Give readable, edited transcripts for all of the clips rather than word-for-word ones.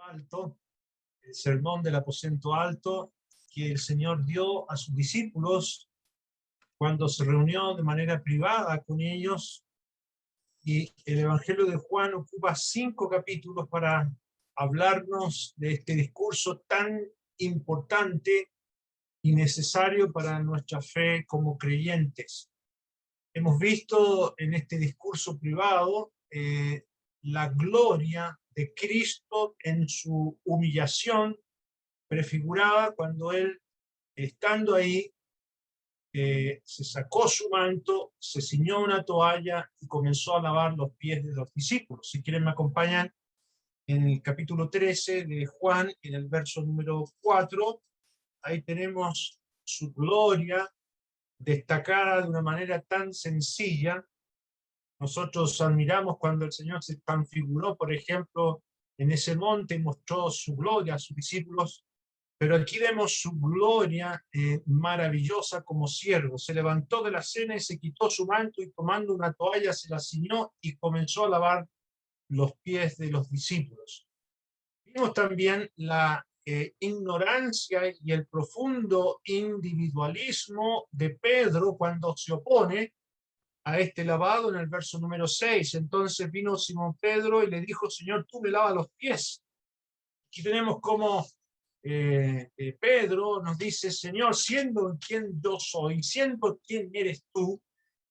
alto, el sermón del aposento alto que el Señor dio a sus discípulos cuando se reunió de manera privada con ellos. Y el Evangelio de Juan ocupa 5 capítulos para hablarnos de este discurso tan importante y necesario para nuestra fe como creyentes. Hemos visto en este discurso privado la gloria de Cristo en su humillación prefigurada cuando él, estando ahí, se sacó su manto, se ciñó una toalla y comenzó a lavar los pies de los discípulos. Si quieren me acompañan en el capítulo 13 de Juan, en el verso número 4, ahí tenemos su gloria destacada de una manera tan sencilla. Nosotros admiramos cuando el Señor se transfiguró, por ejemplo, en ese monte y mostró su gloria a sus discípulos, pero aquí vemos su gloria maravillosa como siervo. Se levantó de la cena y se quitó su manto y tomando una toalla se la ciñó y comenzó a lavar los pies de los discípulos. Vimos también la ignorancia y el profundo individualismo de Pedro cuando se opone a este lavado en el verso número 6. Entonces vino Simón Pedro y le dijo: Señor, tú me lavas los pies. Aquí tenemos como Pedro nos dice: Señor, siendo quien yo soy, siendo quien eres tú,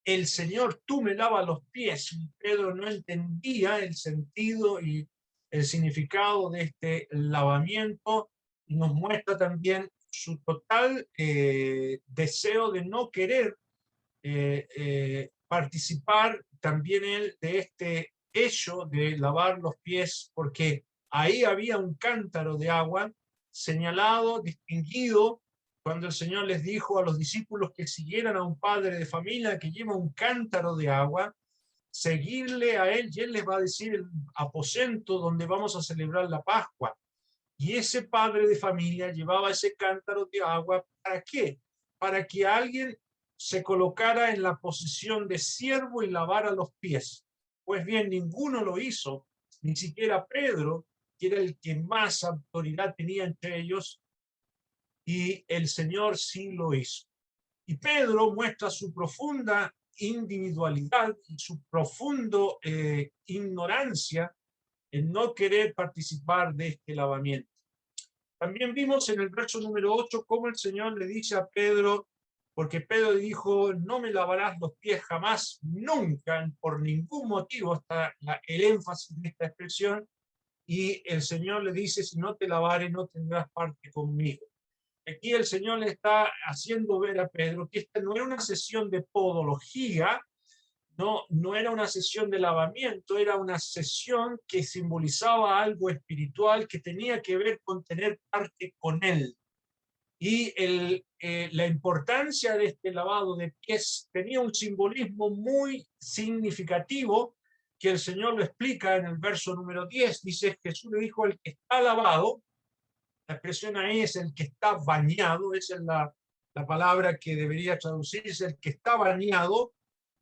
el Señor, tú me lavas los pies. Y Pedro no entendía el sentido y el significado de este lavamiento, y nos muestra también su total deseo de no querer participar también él de este hecho de lavar los pies, porque ahí había un cántaro de agua señalado, distinguido, cuando el Señor les dijo a los discípulos que siguieran a un padre de familia que lleva un cántaro de agua, seguirle a él, y él les va a decir el aposento donde vamos a celebrar la Pascua. Y ese padre de familia llevaba ese cántaro de agua, ¿para qué? Para que alguien se colocara en la posición de siervo y lavara los pies. Pues bien, ninguno lo hizo, ni siquiera Pedro, que era el que más autoridad tenía entre ellos, y el Señor sí lo hizo. Y Pedro muestra su profunda individualidad y su profundo ignorancia en no querer participar de este lavamiento. También vimos en el verso número 8 cómo el Señor le dice a Pedro, porque Pedro dijo: no me lavarás los pies jamás, nunca, por ningún motivo, está el énfasis de esta expresión, y el Señor le dice: si no te lavare, no tendrás parte conmigo. Aquí el Señor le está haciendo ver a Pedro que esta no era una sesión de podología, no era una sesión de lavamiento, era una sesión que simbolizaba algo espiritual que tenía que ver con tener parte con él. Y la importancia de este lavado de pies tenía un simbolismo muy significativo que el Señor lo explica en el verso número 10. Dice: Jesús le dijo: el que está lavado, la expresión ahí es el que está bañado, esa es la palabra que debería traducirse, el que está bañado,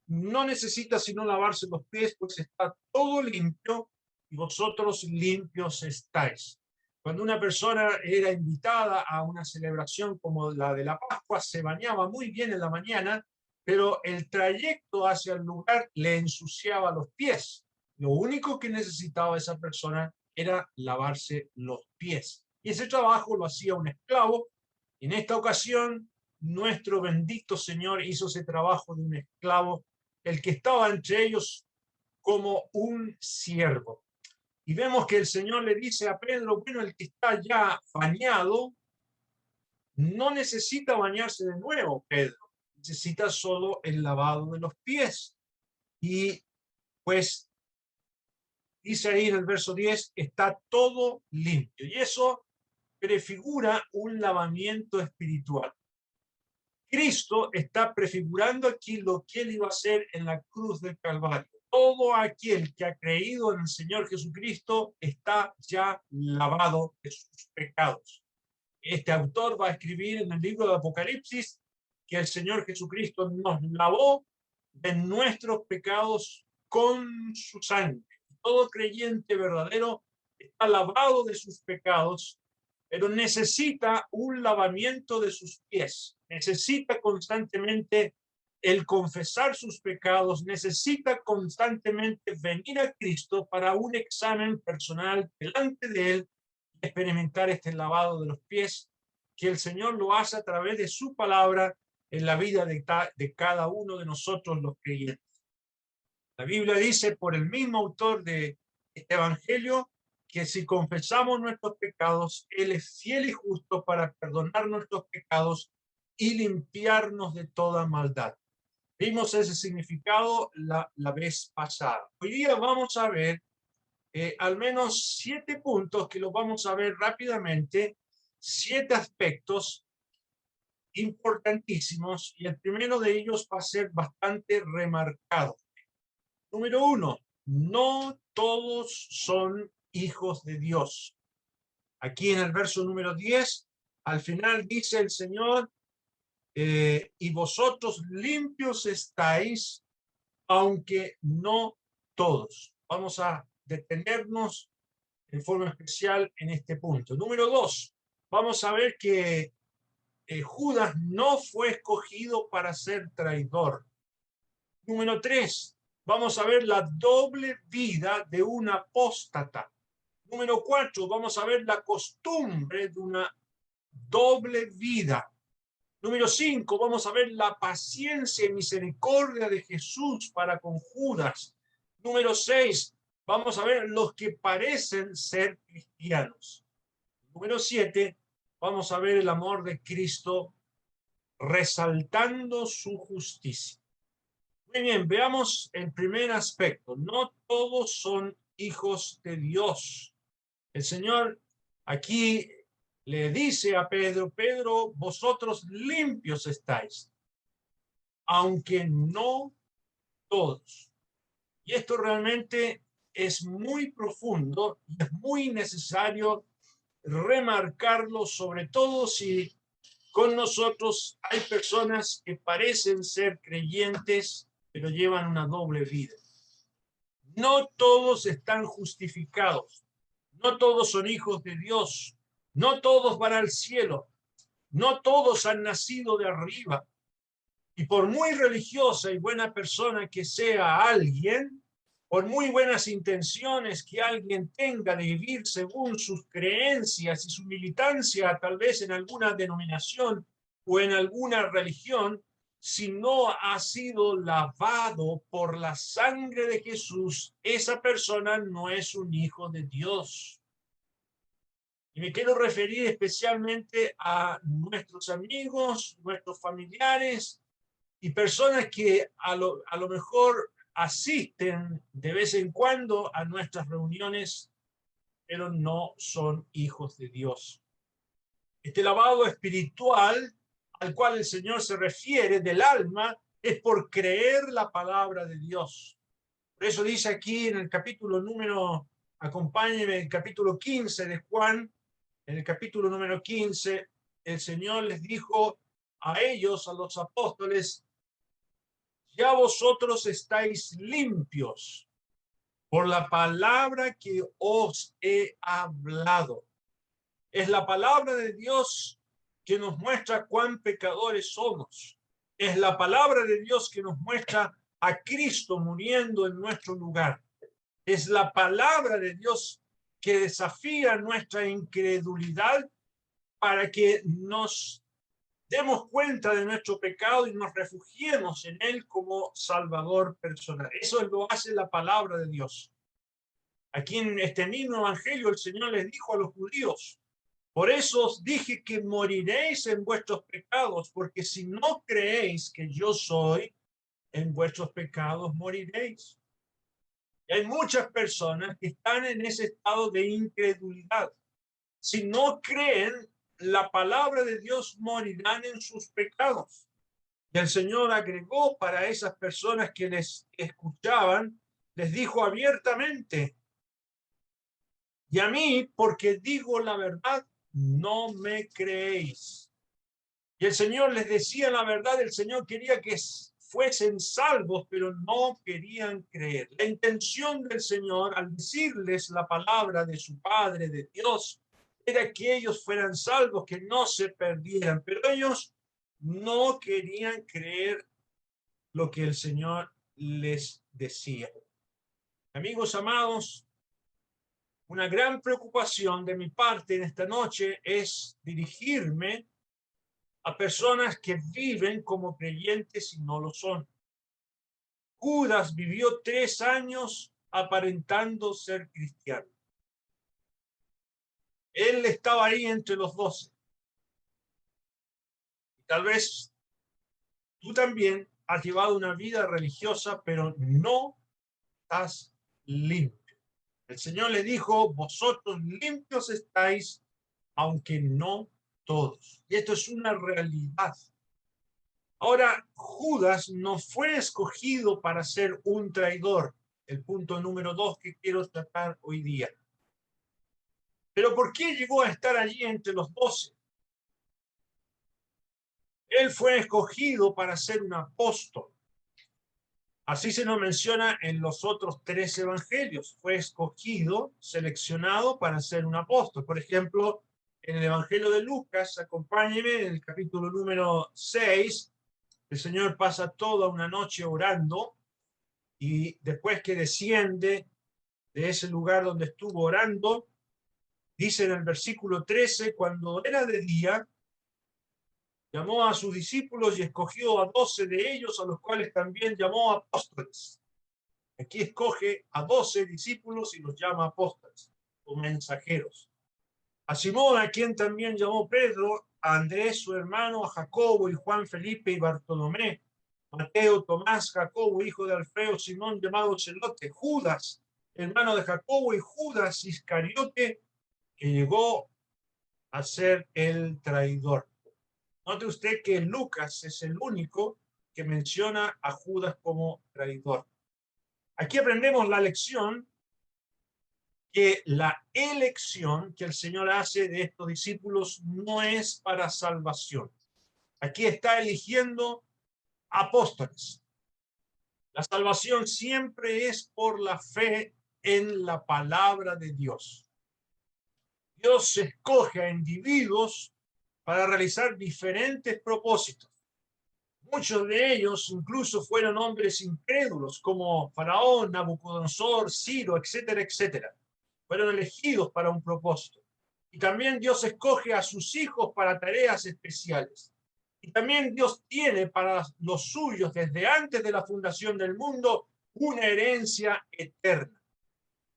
no necesita sino lavarse los pies, pues está todo limpio y vosotros limpios estáis. Cuando una persona era invitada a una celebración como la de la Pascua, se bañaba muy bien en la mañana, pero el trayecto hacia el lugar le ensuciaba los pies. Lo único que necesitaba esa persona era lavarse los pies. Y ese trabajo lo hacía un esclavo. En esta ocasión, nuestro bendito Señor hizo ese trabajo de un esclavo, el que estaba entre ellos como un siervo. Y vemos que el Señor le dice a Pedro: bueno, el que está ya bañado no necesita bañarse de nuevo, Pedro, necesita solo el lavado de los pies. Y pues dice ahí en el verso 10, está todo limpio. Y eso prefigura un lavamiento espiritual. Cristo está prefigurando aquí lo que él iba a hacer en la cruz del Calvario. Todo aquel que ha creído en el Señor Jesucristo está ya lavado de sus pecados. Este autor va a escribir en el libro de Apocalipsis que el Señor Jesucristo nos lavó de nuestros pecados con su sangre. Todo creyente verdadero está lavado de sus pecados, pero necesita un lavamiento de sus pies, necesita constantemente el confesar sus pecados, necesita constantemente venir a Cristo para un examen personal delante de Él y experimentar este lavado de los pies, que el Señor lo hace a través de su palabra en la vida de cada uno de nosotros los creyentes. La Biblia dice por el mismo autor de este Evangelio que si confesamos nuestros pecados, Él es fiel y justo para perdonar nuestros pecados y limpiarnos de toda maldad. Vimos ese significado la vez pasada. Hoy día vamos a ver al menos 7 puntos que los vamos a ver rápidamente, 7 aspectos importantísimos, y el primero de ellos va a ser bastante remarcado. Número 1, no todos son hijos de Dios. Aquí en el verso número 10, al final dice el Señor, y vosotros limpios estáis, aunque no todos. Vamos a detenernos en forma especial en este punto. Número 2, vamos a ver que Judas no fue escogido para ser traidor. Número 3, vamos a ver la doble vida de un apóstata. Número 4, vamos a ver la costumbre de una doble vida. Número 5, vamos a ver la paciencia y misericordia de Jesús para con Judas. Número 6, vamos a ver los que parecen ser cristianos. Número 7, vamos a ver el amor de Cristo resaltando su justicia. Muy bien, veamos el primer aspecto. No todos son hijos de Dios. El Señor aquí le dice a Pedro, Pedro, vosotros limpios estáis, aunque no todos. Y esto realmente es muy profundo y es muy necesario remarcarlo, sobre todo si con nosotros hay personas que parecen ser creyentes, pero llevan una doble vida. No todos están justificados, no todos son hijos de Dios, no todos van al cielo, no todos han nacido de arriba. Y por muy religiosa y buena persona que sea alguien, por muy buenas intenciones que alguien tenga de vivir según sus creencias y su militancia, tal vez en alguna denominación o en alguna religión, si no ha sido lavado por la sangre de Jesús, esa persona no es un hijo de Dios. Y me quiero referir especialmente a nuestros amigos, nuestros familiares y personas que a lo mejor asisten de vez en cuando a nuestras reuniones, pero no son hijos de Dios. Este lavado espiritual al cual el Señor se refiere del alma es por creer la palabra de Dios. Por eso dice aquí en el capítulo número, acompáñenme, el capítulo 15 de Juan, en el capítulo número 15, el Señor les dijo a ellos, a los apóstoles, ya vosotros estáis limpios por la palabra que os he hablado. Es la palabra de Dios que nos muestra cuán pecadores somos. Es la palabra de Dios que nos muestra a Cristo muriendo en nuestro lugar. Es la palabra de Dios que desafía nuestra incredulidad para que nos demos cuenta de nuestro pecado y nos refugiemos en Él como Salvador personal. Eso lo hace la palabra de Dios. Aquí en este mismo evangelio el Señor les dijo a los judíos, por eso os dije que moriréis en vuestros pecados, porque si no creéis que yo soy, en vuestros pecados moriréis. Y hay muchas personas que están en ese estado de incredulidad. Si no creen la palabra de Dios, morirán en sus pecados. Y el Señor agregó para esas personas que les escuchaban, les dijo abiertamente, y a mí, porque digo la verdad, no me creéis. Y el Señor les decía la verdad, el Señor quería que fuesen salvos, pero no querían creer. La intención del Señor al decirles la palabra de su Padre, de Dios, era que ellos fueran salvos, que no se perdieran, pero ellos no querían creer lo que el Señor les decía. Amigos amados, una gran preocupación de mi parte en esta noche es dirigirme a personas que viven como creyentes y no lo son. Judas vivió 3 años aparentando ser cristiano. Él estaba ahí entre los 12. Tal vez tú también has llevado una vida religiosa, pero no estás limpio. El Señor le dijo, vosotros limpios estáis, aunque no todos. Y esto es una realidad. Ahora, Judas no fue escogido para ser un traidor, el punto número 2 que quiero tratar hoy día. Pero ¿por qué llegó a estar allí entre los 12? Él fue escogido para ser un apóstol. Así se nos menciona en los otros 3 evangelios. Fue escogido, seleccionado para ser un apóstol. Por ejemplo, en el evangelio de Lucas, acompáñenme, en el capítulo número 6, el Señor pasa toda una noche orando y después que desciende de ese lugar donde estuvo orando, dice en el versículo 13, cuando era de día, llamó a sus discípulos y escogió a 12 de ellos, a los cuales también llamó apóstoles. Aquí escoge a 12 discípulos y los llama apóstoles o mensajeros. A Simón, a quien también llamó Pedro, a Andrés, su hermano, a Jacobo y Juan, Felipe y Bartolomé, Mateo, Tomás, Jacobo, hijo de Alfeo, Simón llamado Celote, Judas, hermano de Jacobo, y Judas Iscariote, que llegó a ser el traidor. Note usted que Lucas es el único que menciona a Judas como traidor. Aquí aprendemos la lección que la elección que el Señor hace de estos discípulos no es para salvación. Aquí está eligiendo apóstoles. La salvación siempre es por la fe en la palabra de Dios. Dios escoge a individuos para realizar diferentes propósitos. Muchos de ellos incluso fueron hombres incrédulos, como Faraón, Nabucodonosor, Ciro, etcétera, etcétera. Fueron elegidos para un propósito. Y también Dios escoge a sus hijos para tareas especiales. Y también Dios tiene para los suyos, desde antes de la fundación del mundo, una herencia eterna.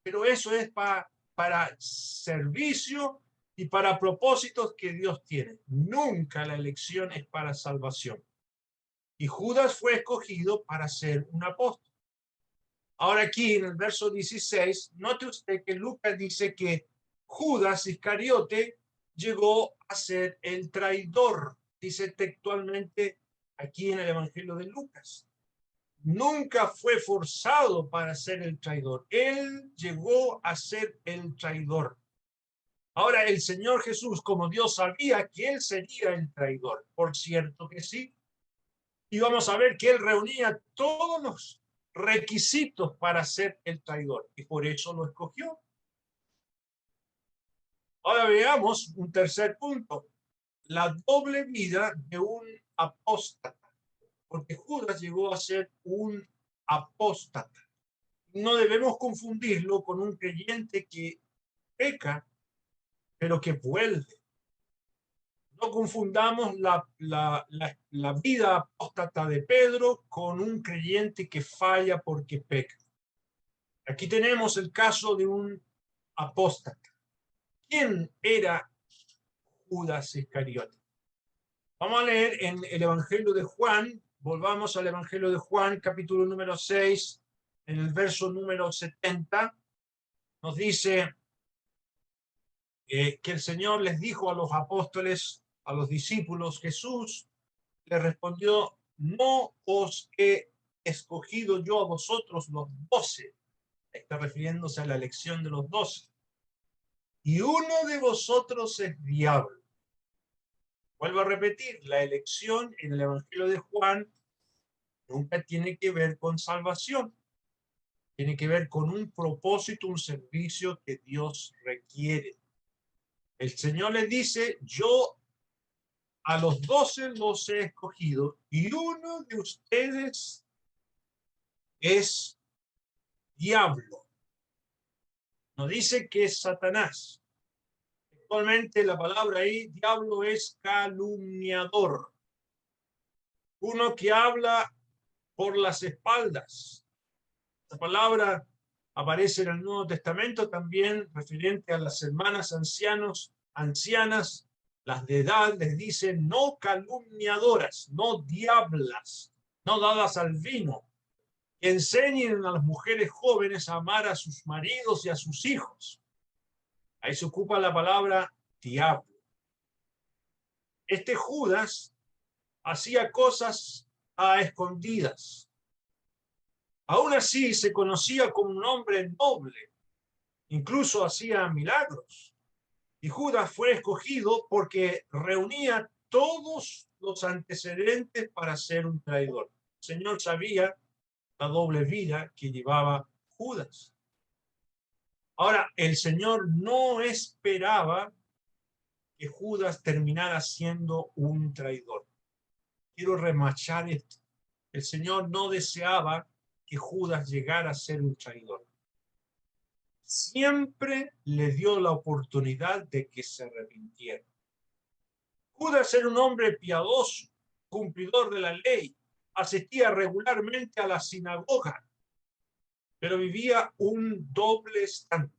Pero eso es para servicio y para propósitos que Dios tiene. Nunca la elección es para salvación. Y Judas fue escogido para ser un apóstol. Ahora aquí en el verso 16, note usted que Lucas dice que Judas Iscariote llegó a ser el traidor, dice textualmente aquí en el Evangelio de Lucas. Nunca fue forzado para ser el traidor. Él llegó a ser el traidor. Ahora el Señor Jesús, como Dios sabía que él sería el traidor, por cierto que sí, y vamos a ver que él reunía todos los requisitos para ser el traidor y por eso lo escogió. Ahora veamos un tercer punto, la doble vida de un apóstata, porque Judas llegó a ser un apóstata. No debemos confundirlo con un creyente que peca, pero que vuelve. No confundamos la vida apóstata de Pedro con un creyente que falla porque peca. Aquí tenemos el caso de un apóstata. ¿Quién era Judas Iscariote? Vamos a leer en el Evangelio de Juan, volvamos al Evangelio de Juan, capítulo número 6, en el verso número 70, nos dice que el Señor les dijo a los apóstoles, a los discípulos, Jesús le respondió, no os he escogido yo a vosotros los 12, está refiriéndose a la elección de los 12, y uno de vosotros es diablo. Vuelvo a repetir, la elección en el Evangelio de Juan nunca tiene que ver con salvación. Tiene que ver con un propósito, un servicio que Dios requiere. El Señor le dice, yo a los 12 los he escogido y uno de ustedes es diablo. No dice que es Satanás. Actualmente la palabra ahí, diablo, es calumniador. Uno que habla por las espaldas. La palabra aparece en el Nuevo Testamento también referente a las hermanas ancianas, las de edad, les dice no calumniadoras, no diablas, no dadas al vino, que enseñen a las mujeres jóvenes a amar a sus maridos y a sus hijos. Ahí se ocupa la palabra diablo. Este Judas hacía cosas a escondidas. Aún así se conocía como un hombre noble, incluso hacía milagros. Y Judas fue escogido porque reunía todos los antecedentes para ser un traidor. El Señor sabía la doble vida que llevaba Judas. Ahora, el Señor no esperaba que Judas terminara siendo un traidor. Quiero remachar esto. El Señor no deseaba que Judas llegara a ser un traidor. Siempre le dio la oportunidad de que se arrepintiera. Judas era un hombre piadoso, cumplidor de la ley, asistía regularmente a la sinagoga, pero vivía un doble estándar.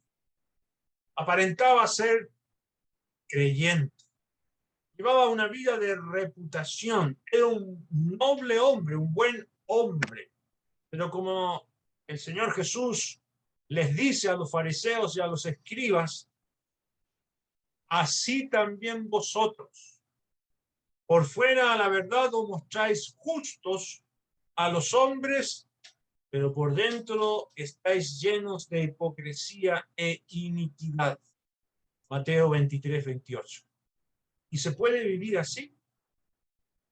Aparentaba ser creyente, llevaba una vida de reputación, era un noble hombre, un buen hombre, pero como el Señor Jesús les dice a los fariseos y a los escribas, así también vosotros, por fuera a la verdad os mostráis justos a los hombres, pero por dentro estáis llenos de hipocresía e iniquidad. Mateo 23-28. Y se puede vivir así.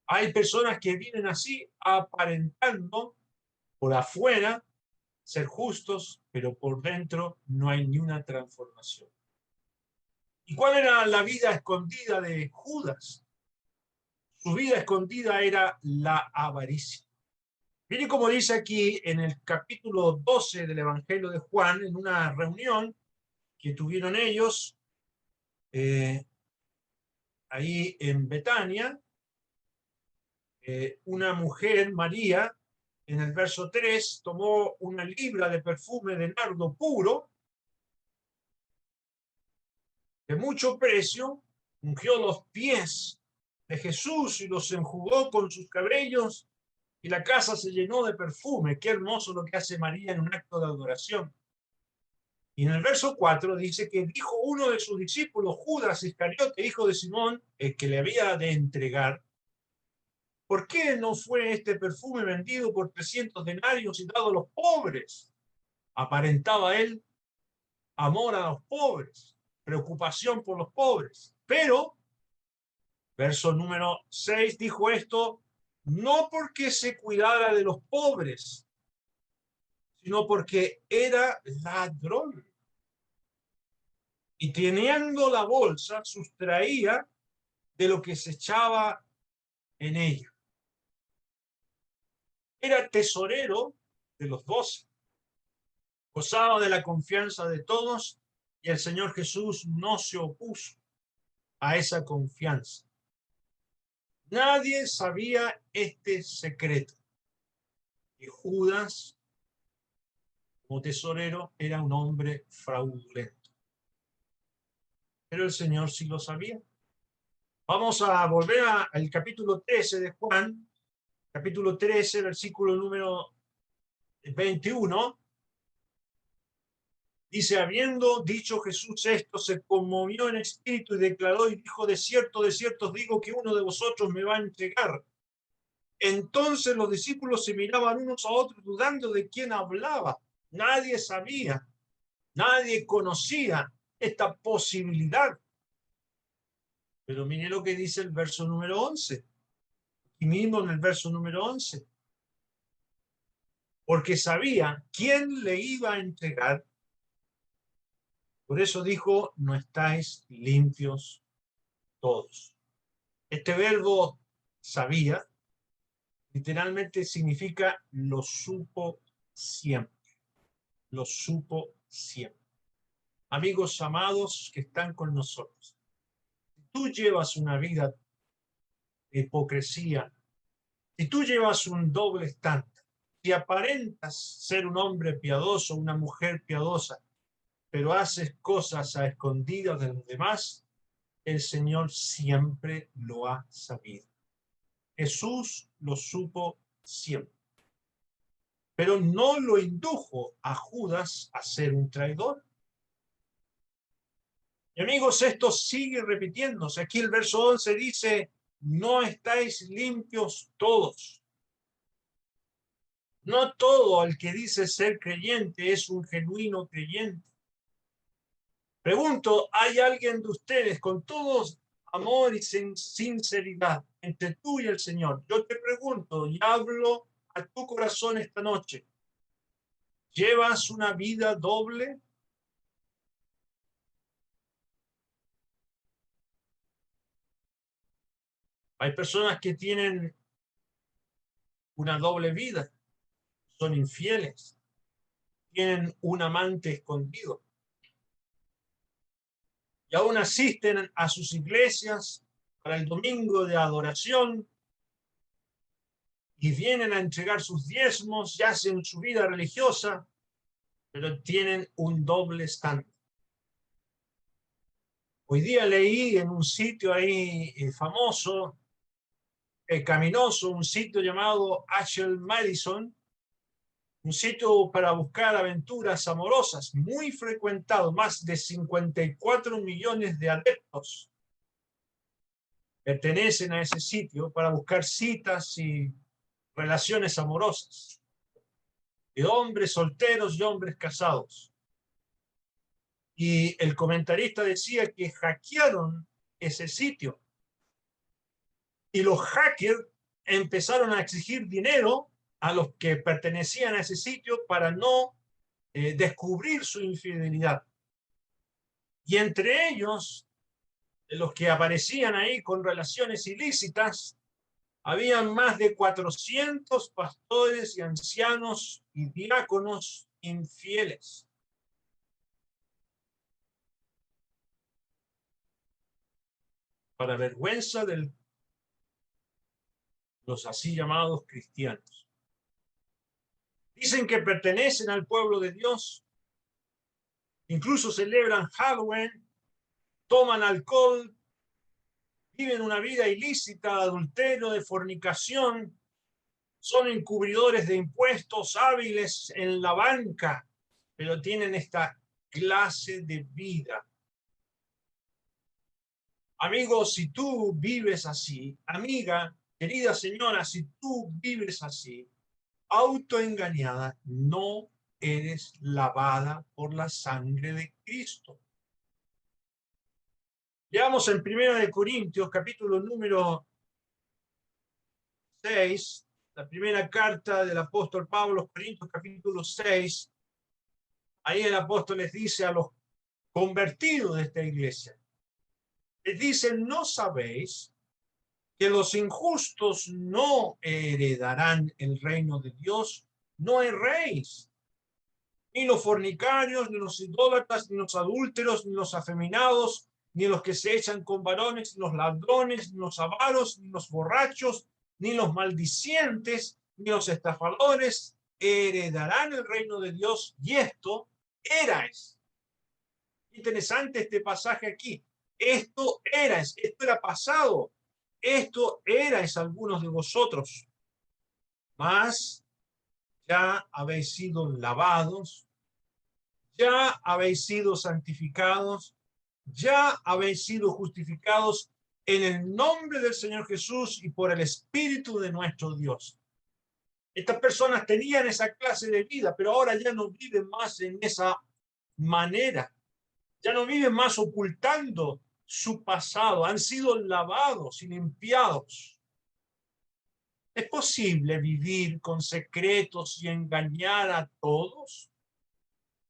Hay personas que viven así, aparentando por afuera ser justos, pero por dentro no hay ni una transformación. ¿Y cuál era la vida escondida de Judas? Su vida escondida era la avaricia. Miren cómo dice aquí en el capítulo 12 del Evangelio de Juan, en una reunión que tuvieron ellos ahí en Betania, una mujer, María, en el verso 3, tomó una libra de perfume de nardo puro, de mucho precio, ungió los pies de Jesús y los enjugó con sus cabellos, y la casa se llenó de perfume. Qué hermoso lo que hace María en un acto de adoración. Y en el verso 4 dice que dijo uno de sus discípulos, Judas Iscariote, hijo de Simón, el que le había de entregar, ¿por qué no fue este perfume vendido por 300 denarios y dado a los pobres? Aparentaba él amor a los pobres, preocupación por los pobres. Pero, verso número 6, dijo esto, no porque se cuidara de los pobres, sino porque era ladrón. Y teniendo la bolsa, sustraía de lo que se echaba en ella. Era tesorero de los 12, gozaba de la confianza de todos, y el Señor Jesús no se opuso a esa confianza. Nadie sabía este secreto. Y Judas, como tesorero, era un hombre fraudulento. Pero el Señor sí lo sabía. Vamos a volver al capítulo 13 de Juan, capítulo 13, versículo número 21. Dice, habiendo dicho Jesús esto, se conmovió en espíritu y declaró y dijo, de cierto os digo que uno de vosotros me va a entregar. Entonces los discípulos se miraban unos a otros dudando de quién hablaba. Nadie sabía, nadie conocía esta posibilidad. Pero mire lo que dice el verso número 11. Y mismo en el verso número 11. porque sabía quién le iba a entregar. Por eso dijo, no estáis limpios todos. Este verbo sabía literalmente significa lo supo siempre, lo supo siempre. Amigos amados que están con nosotros, si tú llevas una vida de hipocresía, si tú llevas un doble estándar, si aparentas ser un hombre piadoso, una mujer piadosa, pero haces cosas a escondidas de los demás, el Señor siempre lo ha sabido. Jesús lo supo siempre, pero no lo indujo a Judas a ser un traidor. Y amigos, esto sigue repitiéndose. Aquí el verso 11 dice, no estáis limpios todos. No todo el que dice ser creyente es un genuino creyente. Pregunto, ¿hay alguien de ustedes con todo amor y sinceridad entre tú y el Señor? Yo te pregunto y hablo a tu corazón esta noche. ¿Llevas una vida doble? Hay personas que tienen una doble vida, son infieles, tienen un amante escondido y aún asisten a sus iglesias para el domingo de adoración y vienen a entregar sus diezmos y hacen su vida religiosa, pero tienen un doble estándar. Hoy día leí en un sitio ahí famoso, caminoso, un sitio llamado Ashel Madison, un sitio para buscar aventuras amorosas, muy frecuentado, más de 54 millones de adeptos pertenecen a ese sitio para buscar citas y relaciones amorosas, de hombres solteros y hombres casados. Y el comentarista decía que hackearon ese sitio y los hackers empezaron a exigir dinero a los que pertenecían a ese sitio para no descubrir su infidelidad. Y entre ellos, los que aparecían ahí con relaciones ilícitas, habían más de 400 pastores y ancianos y diáconos infieles. Para vergüenza de los así llamados cristianos. Dicen que pertenecen al pueblo de Dios, incluso celebran Halloween, toman alcohol, viven una vida ilícita, de adulterio, de fornicación, son encubridores de impuestos, hábiles en la banca, pero tienen esta clase de vida. Amigo, si tú vives así, amiga, querida señora, si tú vives así, autoengañada, no eres lavada por la sangre de Cristo. Leamos en 1 Corintios, capítulo número 6, la primera carta del apóstol Pablo a los Corintios, capítulo 6. Ahí el apóstol les dice a los convertidos de esta iglesia, les dice, ¿no sabéis que los injustos no heredarán el reino de Dios? No erréis, ni los fornicarios, ni los idólatras, ni los adúlteros, ni los afeminados, ni los que se echan con varones, ni los ladrones, ni los avaros, ni los borrachos, ni los maldicientes, ni los estafadores heredarán el reino de Dios. Y esto erais. Interesante este pasaje aquí. Esto era pasado. Esto erais algunos de vosotros. Mas ya habéis sido lavados, ya habéis sido santificados, ya habéis sido justificados en el nombre del Señor Jesús y por el Espíritu de nuestro Dios. Estas personas tenían esa clase de vida, pero ahora ya no viven más en esa manera. Ya no viven más ocultando su pasado. Han sido lavados y limpiados. ¿Es posible vivir con secretos y engañar a todos?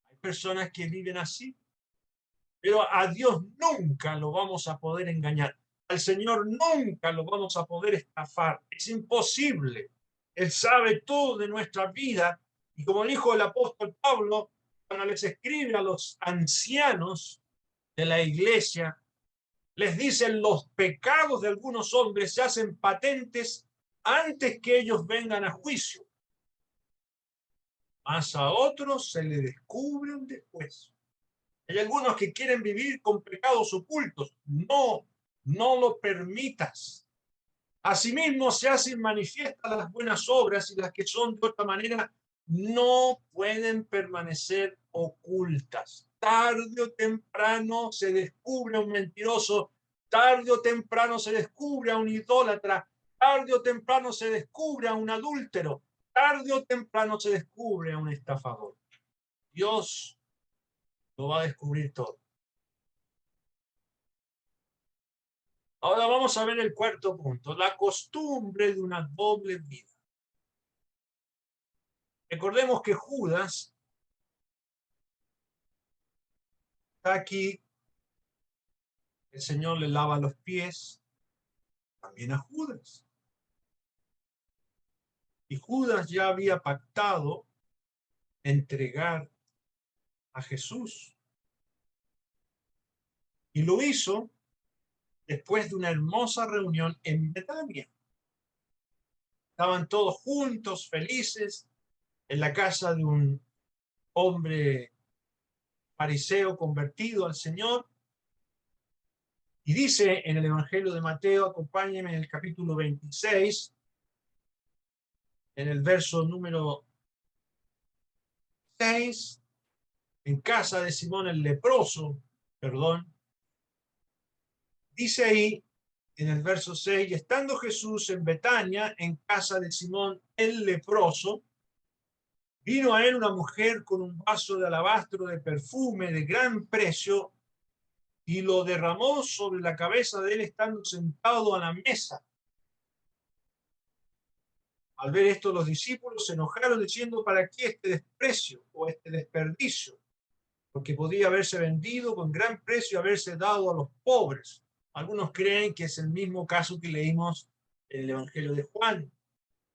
Hay personas que viven así, pero a Dios nunca lo vamos a poder engañar. Al Señor nunca lo vamos a poder estafar. Es imposible. Él sabe todo de nuestra vida. Y como dijo el apóstol Pablo, cuando les escribe a los ancianos de la iglesia, les dicen: los pecados de algunos hombres se hacen patentes antes que ellos vengan a juicio, mas a otros se le descubren después. Hay algunos que quieren vivir con pecados ocultos. No, no lo permitas. Asimismo se hacen manifiestas las buenas obras, y las que son de otra manera no pueden permanecer ocultas. Tarde o temprano se descubre a un mentiroso, tarde o temprano se descubre a un idólatra, tarde o temprano se descubre a un adúltero, tarde o temprano se descubre a un estafador. Dios lo va a descubrir todo. Ahora vamos a ver el cuarto punto: la costumbre de una doble vida. Recordemos que Judas está aquí, el Señor le lava los pies también a Judas. Y Judas ya había pactado entregar a Jesús. Y lo hizo después de una hermosa reunión en Betania. Estaban todos juntos, felices, en la casa de un hombre fariseo convertido al Señor. Y dice en el Evangelio de Mateo, acompáñenme en el capítulo 26, en el verso número 6, en casa de Simón el leproso, perdón, dice ahí en el verso 6: estando Jesús en Betania, en casa de Simón el leproso, vino a él una mujer con un vaso de alabastro de perfume de gran precio, y lo derramó sobre la cabeza de él estando sentado a la mesa. Al ver esto, los discípulos se enojaron diciendo: ¿para qué este desprecio o este desperdicio? Porque podía haberse vendido con gran precio y haberse dado a los pobres. Algunos creen que es el mismo caso que leímos en el Evangelio de Juan,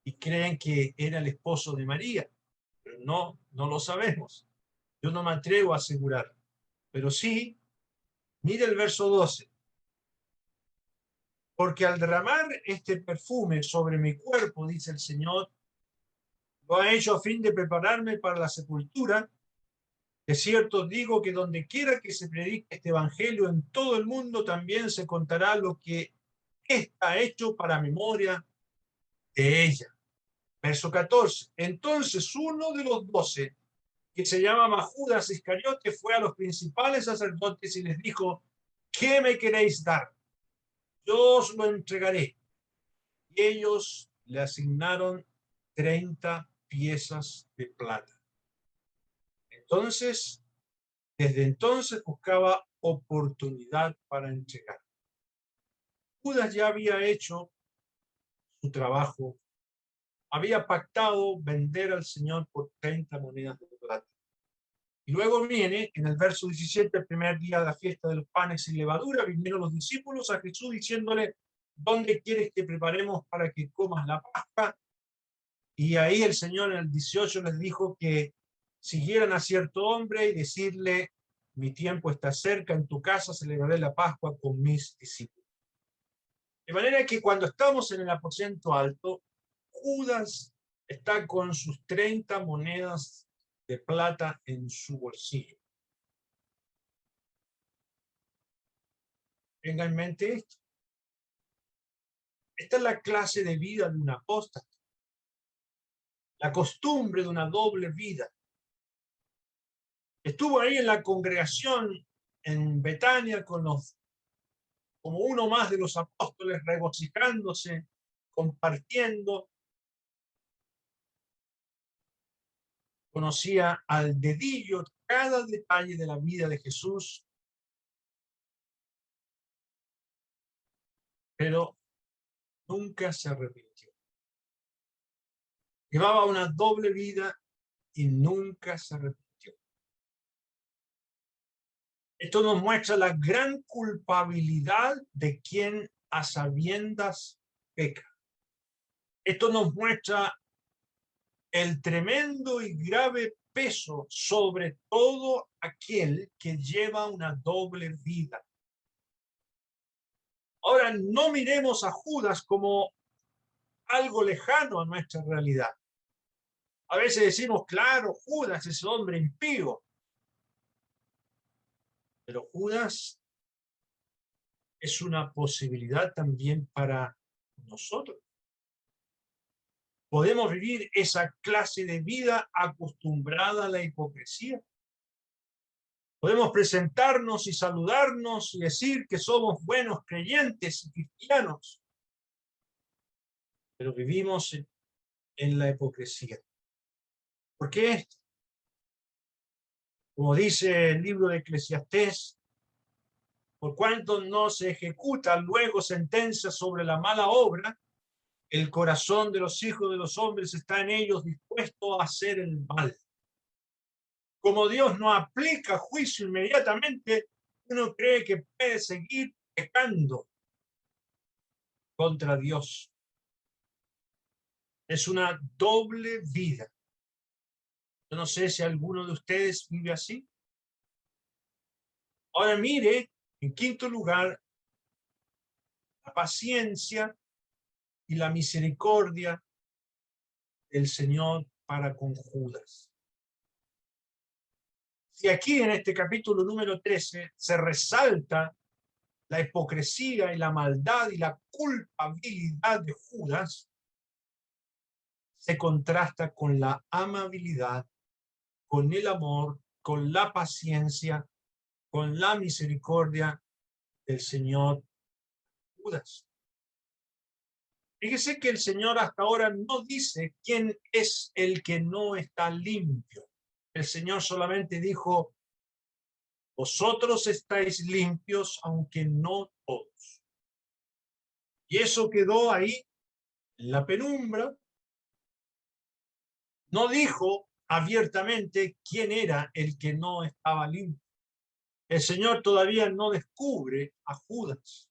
y creen que era el esposo de María, pero no, no lo sabemos. Yo no me atrevo a asegurar, pero sí, mire el verso 12: porque al derramar este perfume sobre mi cuerpo, dice el Señor, lo ha hecho a fin de prepararme para la sepultura. De cierto digo que donde quiera que se predique este evangelio en todo el mundo, también se contará lo que está hecho para memoria de ella. Verso 14: entonces uno de los 12, que se llamaba Judas Iscariote, fue a los principales sacerdotes y les dijo: ¿qué me queréis dar? Yo os lo entregaré. Y ellos le asignaron 30 piezas de plata. Entonces, desde entonces buscaba oportunidad para entregar. Judas ya había hecho su trabajo, había pactado vender al Señor por 30 monedas de plata. Y luego viene en el verso 17: el primer día de la fiesta de los panes sin levadura, vinieron los discípulos a Jesús diciéndole: ¿dónde quieres que preparemos para que comas la Pascua? Y ahí el Señor en el 18 les dijo que siguieran a cierto hombre y decirle: mi tiempo está cerca, en tu casa celebraré la Pascua con mis discípulos. De manera que cuando estamos en el aposento alto, Judas está con sus 30 monedas de plata en su bolsillo. Tenga en mente esto. Esta es la clase de vida de un apóstata, la costumbre de una doble vida. Estuvo ahí en la congregación en Betania como uno más de los apóstoles, regocijándose, compartiendo. Conocía al dedillo cada detalle de la vida de Jesús, pero nunca se arrepintió. Llevaba una doble vida y nunca se arrepintió. Esto nos muestra la gran culpabilidad de quien a sabiendas peca. Esto nos muestra el tremendo y grave peso sobre todo aquel que lleva una doble vida. Ahora, no miremos a Judas como algo lejano a nuestra realidad. A veces decimos, claro, Judas es hombre impío. Pero Judas es una posibilidad también para nosotros. Podemos vivir esa clase de vida acostumbrada a la hipocresía. Podemos presentarnos y saludarnos y decir que somos buenos creyentes y cristianos, pero vivimos en la hipocresía. ¿Por qué? Como dice el libro de Eclesiastés, por cuanto no se ejecuta luego sentencia sobre la mala obra, el corazón de los hijos de los hombres está en ellos dispuesto a hacer el mal. Como Dios no aplica juicio inmediatamente, uno cree que puede seguir pecando contra Dios. Es una doble vida. Yo no sé si alguno de ustedes vive así. Ahora mire, en quinto lugar, la paciencia y la misericordia del Señor para con Judas. Si aquí en este capítulo número 13 se resalta la hipocresía y la maldad y la culpabilidad de Judas, se contrasta con la amabilidad, con el amor, con la paciencia, con la misericordia del Señor Judas. Fíjese que el Señor hasta ahora no dice quién es el que no está limpio. El Señor solamente dijo, vosotros estáis limpios, aunque no todos. Y eso quedó ahí en la penumbra. No dijo abiertamente quién era el que no estaba limpio. El Señor todavía no descubre a Judas.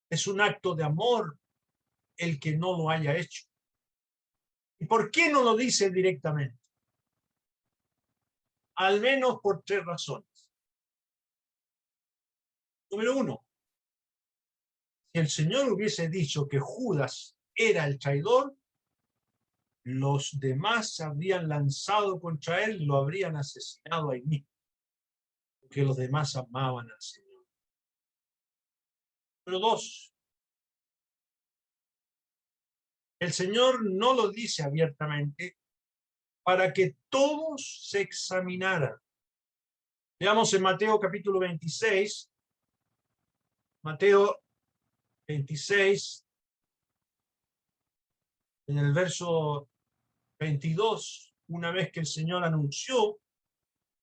Es un acto de amor el que no lo haya hecho. ¿Y por qué no lo dice directamente? Al menos por tres razones. Número uno, si el Señor hubiese dicho que Judas era el traidor, los demás se habrían lanzado contra él y lo habrían asesinado ahí mismo, porque los demás amaban al Señor. Número dos, el Señor no lo dice abiertamente para que todos se examinaran. Veamos en Mateo capítulo 26, Mateo 26, en el verso 22, una vez que el Señor anunció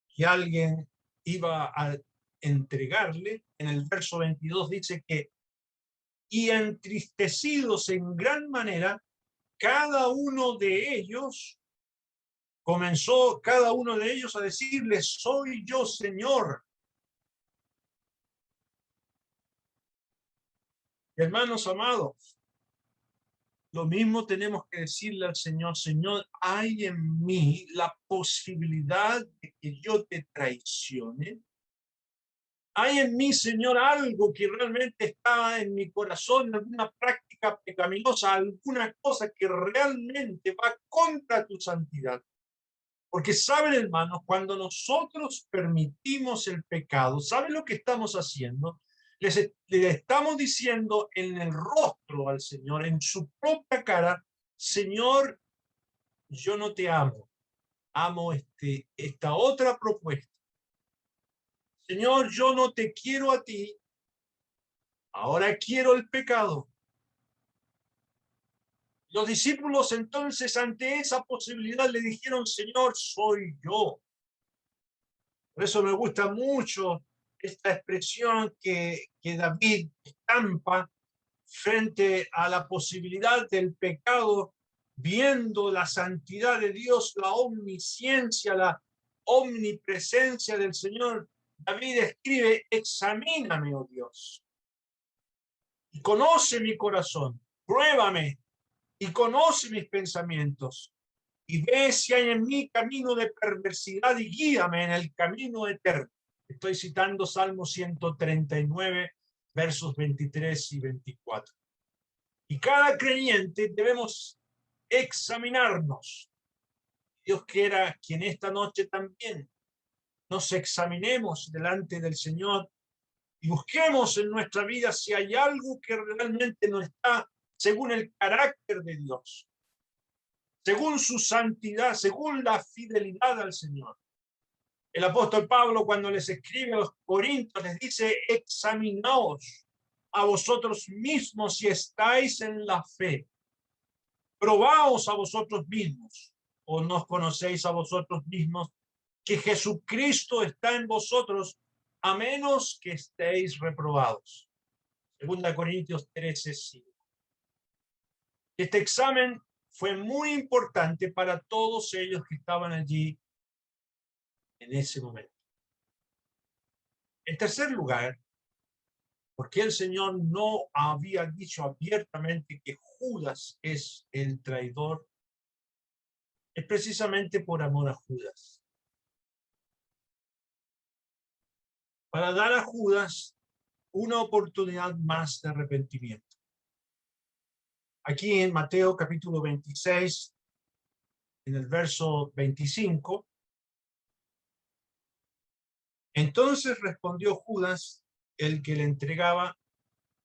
que alguien iba a entregarle, en el verso 22 dice que, y entristecidos en gran manera, cada uno de ellos comenzó, cada uno de ellos a decirle, soy yo, Señor. Hermanos amados, lo mismo tenemos que decirle al Señor, Señor, hay en mí la posibilidad de que yo te traicione. Hay en mí, Señor, algo que realmente está en mi corazón, alguna práctica pecaminosa, alguna cosa que realmente va contra tu santidad. Porque saben, hermanos, cuando nosotros permitimos el pecado, ¿saben lo que estamos haciendo? Le estamos diciendo en el rostro al Señor, en su propia cara, Señor, yo no te amo, amo esta otra propuesta. Señor, yo no te quiero a ti, ahora quiero el pecado. Los discípulos entonces ante esa posibilidad le dijeron, Señor, soy yo. Por eso me gusta mucho esta expresión que David estampa frente a la posibilidad del pecado viendo la santidad de Dios, la omnisciencia, la omnipresencia del Señor, David escribe: examíname, oh Dios, y conoce mi corazón, pruébame y conoce mis pensamientos, y ve si hay en mí camino de perversidad y guíame en el camino eterno. Estoy citando Salmo 139, versos 23 y 24. Y cada creyente debemos examinarnos. Dios quiera que en esta noche también nos examinemos delante del Señor y busquemos en nuestra vida si hay algo que realmente no está según el carácter de Dios, según su santidad, según la fidelidad al Señor. El apóstol Pablo, cuando les escribe a los Corintios, les dice: examinaos a vosotros mismos si estáis en la fe. Probaos a vosotros mismos, o no conocéis a vosotros mismos que Jesucristo está en vosotros, a menos que estéis reprobados. 2 Corintios 13:5. Este examen fue muy importante para todos ellos que estaban allí en ese momento. En tercer lugar, porque el Señor no había dicho abiertamente que Judas es el traidor, es precisamente por amor a Judas. Para dar a Judas una oportunidad más de arrepentimiento. Aquí en Mateo capítulo 26, en el verso 25, entonces respondió Judas, el que le entregaba,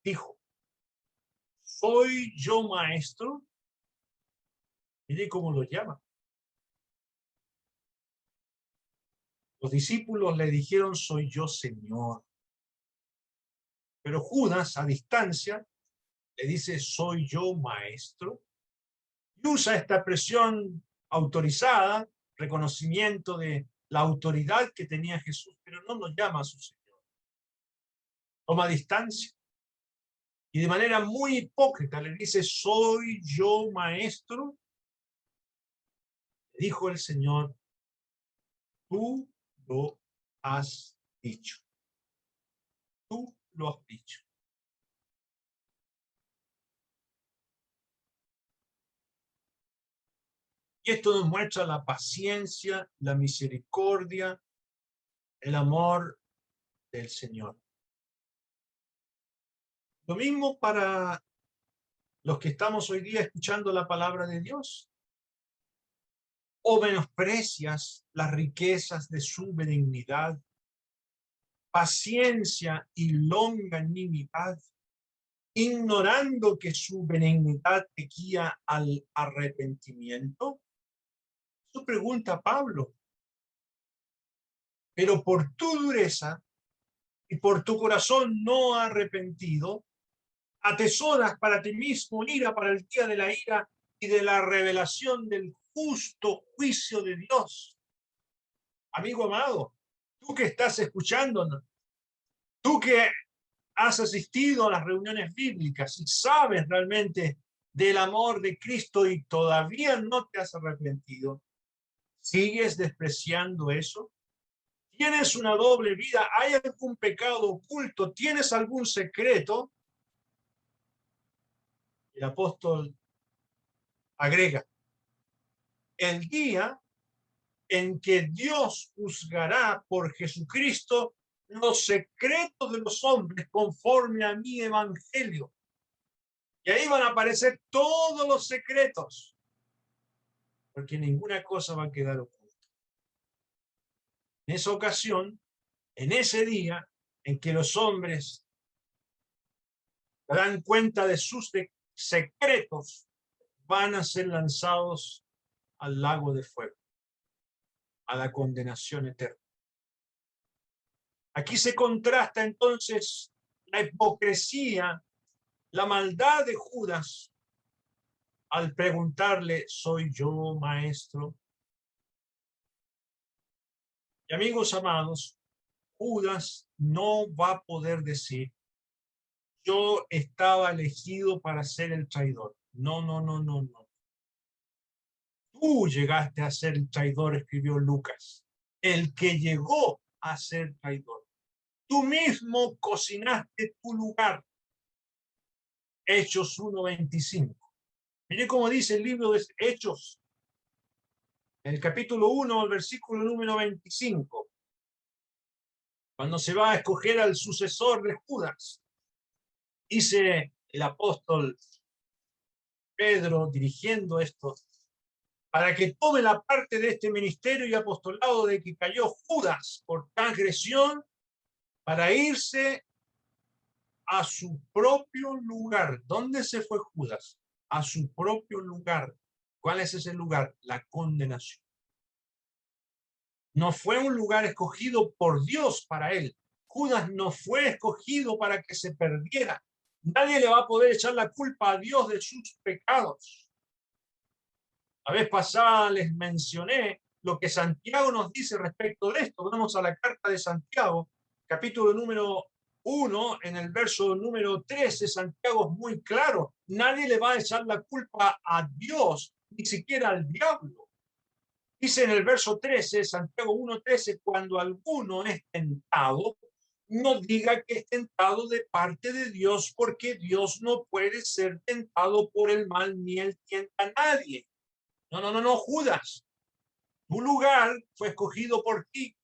dijo: ¿soy yo maestro? Mire cómo lo llama. Los discípulos le dijeron: soy yo, Señor. Pero Judas, a distancia, le dice: soy yo, maestro. Y usa esta expresión autorizada, reconocimiento de la autoridad que tenía Jesús, pero no lo llama a su Señor. Toma distancia y de manera muy hipócrita le dice: ¿soy yo, maestro? Le dijo el Señor: tú lo has dicho. Tú lo has dicho. Y esto nos muestra la paciencia, la misericordia, el amor del Señor. Lo mismo para los que estamos hoy día escuchando la palabra de Dios. ¿O menosprecias las riquezas de su benignidad, paciencia y longanimidad, ignorando que su benignidad te guía al arrepentimiento? Eso pregunta Pablo. Pero por tu dureza y por tu corazón no arrepentido, atesoras para ti mismo ira para el día de la ira y de la revelación del justo juicio de Dios. Amigo amado, tú que estás escuchándonos, tú que has asistido a las reuniones bíblicas y sabes realmente del amor de Cristo y todavía no te has arrepentido, ¿sigues despreciando eso? ¿Tienes una doble vida? ¿Hay algún pecado oculto? ¿Tienes algún secreto? El apóstol agrega: el día en que Dios juzgará por Jesucristo los secretos de los hombres conforme a mi evangelio. Y ahí van a aparecer todos los secretos, porque ninguna cosa va a quedar oculta. En esa ocasión, en ese día en que los hombres dan cuenta de sus secretos, van a ser lanzados al lago de fuego, a la condenación eterna. Aquí se contrasta entonces la hipocresía, la maldad de Judas al preguntarle: ¿soy yo, maestro? Y amigos amados, Judas no va a poder decir: yo estaba elegido para ser el traidor. No, no, no, no, no. Tú llegaste a ser el traidor, escribió Lucas. El que llegó a ser traidor. Tú mismo cocinaste tu lugar. Hechos 1:25. Mire cómo dice el libro de Hechos, en el capítulo 1, el versículo número 25. Cuando se va a escoger al sucesor de Judas, dice el apóstol Pedro, dirigiendo esto, para que tome la parte de este ministerio y apostolado de que cayó Judas por transgresión, para irse a su propio lugar. ¿Dónde se fue Judas? A su propio lugar. ¿Cuál es ese lugar? La condenación. No fue un lugar escogido por Dios para él. Judas no fue escogido para que se perdiera. Nadie le va a poder echar la culpa a Dios de sus pecados. La vez pasada les mencioné lo que Santiago nos dice respecto de esto. Vamos a la carta de Santiago, capítulo número 1, en el verso número 13, Santiago es muy claro. Nadie le va a echar la culpa a Dios, ni siquiera al diablo. Dice en el verso 13, Santiago 1:13, cuando alguno es tentado, no diga que es tentado de parte de Dios, porque Dios no puede ser tentado por el mal, ni él tienta a nadie. No, Judas, tu lugar fue escogido por ti.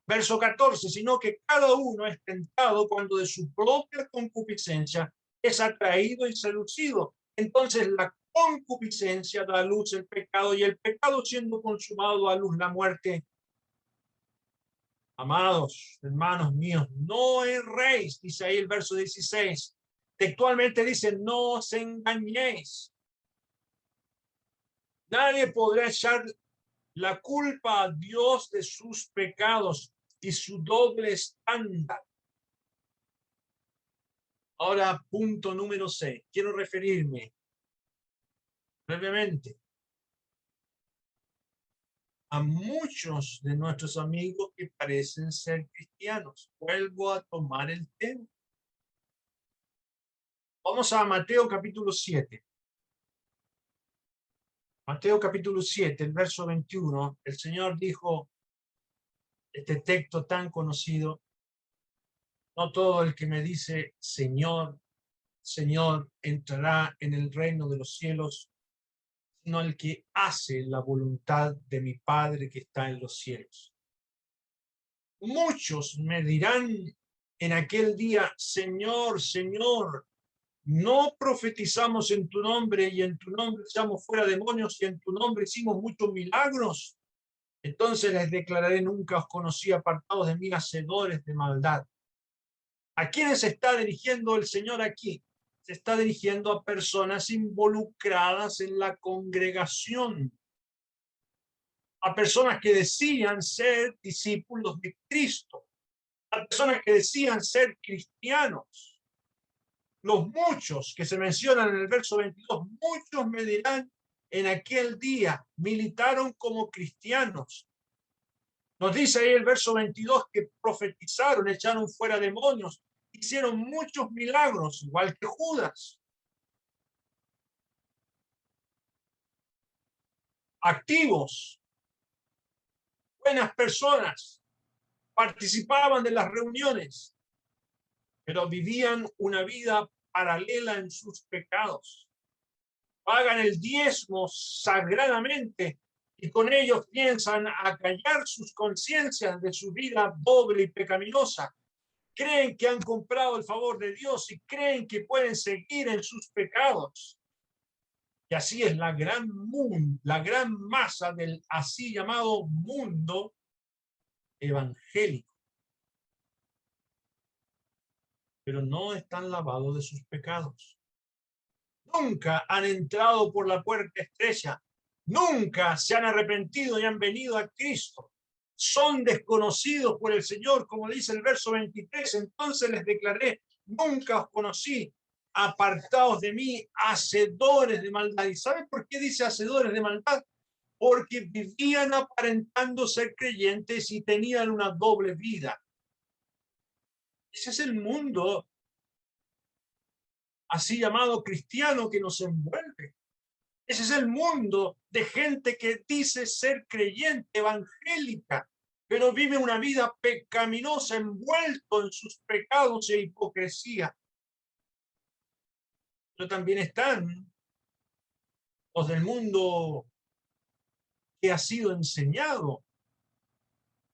Verso 14, sino que cada uno es tentado cuando de su propia concupiscencia es atraído y seducido. Entonces la concupiscencia da a luz el pecado, y el pecado, siendo consumado, a luz la muerte. Amados hermanos míos, no erréis, dice ahí el verso 16. Textualmente dice, no os engañéis. Nadie podrá echar la culpa a Dios de sus pecados y su doble estándar. Ahora, punto número 6. Quiero referirme brevemente a muchos de nuestros amigos que parecen ser cristianos. Vuelvo a tomar el tema. Vamos a Mateo capítulo 7. Mateo capítulo 7, el verso 21. El Señor dijo este texto tan conocido: no todo el que me dice Señor, Señor, entrará en el reino de los cielos, sino el que hace la voluntad de mi Padre que está en los cielos. Muchos me dirán en aquel día, Señor, Señor, ¿no profetizamos en tu nombre, y en tu nombre echamos fuera demonios, y en tu nombre hicimos muchos milagros? Entonces les declararé, nunca os conocí, apartados de mí, hacedores de maldad. ¿A quiénes se está dirigiendo el Señor aquí? Se está dirigiendo a personas involucradas en la congregación, a personas que decían ser discípulos de Cristo, a personas que decían ser cristianos. Los muchos que se mencionan en el verso 22, muchos me dirán en aquel día, militaron como cristianos. Nos dice ahí el verso 22 que profetizaron, echaron fuera demonios, hicieron muchos milagros, igual que Judas. Activos, buenas personas, participaban de las reuniones, pero vivían una vida paralela en sus pecados. Pagan el diezmo sagradamente y con ellos piensan acallar sus conciencias de su vida doble y pecaminosa. Creen que han comprado el favor de Dios y creen que pueden seguir en sus pecados. Y así es la gran masa del así llamado mundo evangélico. Pero no están lavados de sus pecados. Nunca han entrado por la puerta estrecha. Nunca se han arrepentido y han venido a Cristo. Son desconocidos por el Señor, como dice el verso 23. Entonces les declaré, nunca os conocí, apartados de mí, hacedores de maldad. ¿Y saben por qué dice hacedores de maldad? Porque vivían aparentando ser creyentes y tenían una doble vida. Ese es el mundo así llamado cristiano que nos envuelve. Ese es el mundo de gente que dice ser creyente, evangélica, pero vive una vida pecaminosa, envuelto en sus pecados e hipocresía. Pero también están los del mundo que ha sido enseñado.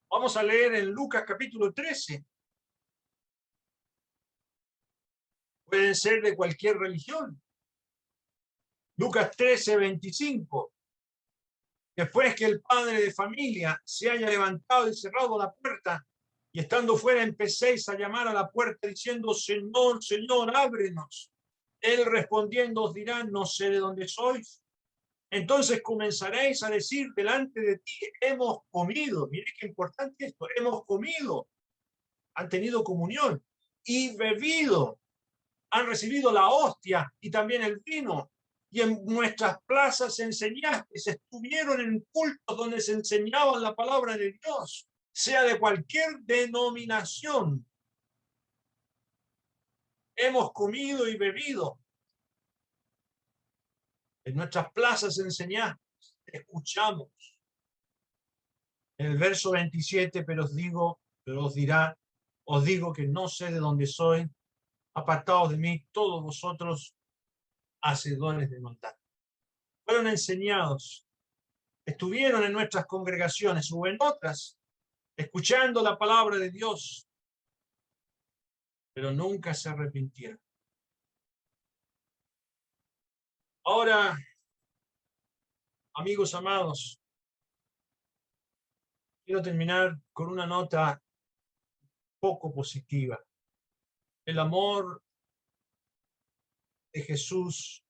Vamos a leer en Lucas capítulo 13. Pueden ser de cualquier religión. Lucas 13, 25. Después que el padre de familia se haya levantado y cerrado la puerta, y estando fuera empecéis a llamar a la puerta diciendo, Señor, Señor, ábrenos. Él respondiendo os dirá, no sé de dónde sois. Entonces comenzaréis a decir delante de ti, hemos comido. Mire qué importante esto, hemos comido. Han tenido comunión y bebido. Han recibido la hostia y también el vino. Y en nuestras plazas enseñaste, estuvieron en cultos donde se enseñaba la palabra de Dios, sea de cualquier denominación. Hemos comido y bebido. En nuestras plazas enseñaste, escuchamos. En el verso 27, pero os digo que no sé de dónde soy, apartados de mí todos vosotros, hacedores de maldad. Fueron enseñados, estuvieron en nuestras congregaciones o en otras, escuchando la palabra de Dios, pero nunca se arrepintieron. Ahora, amigos amados, quiero terminar con una nota poco positiva. El amor de Jesús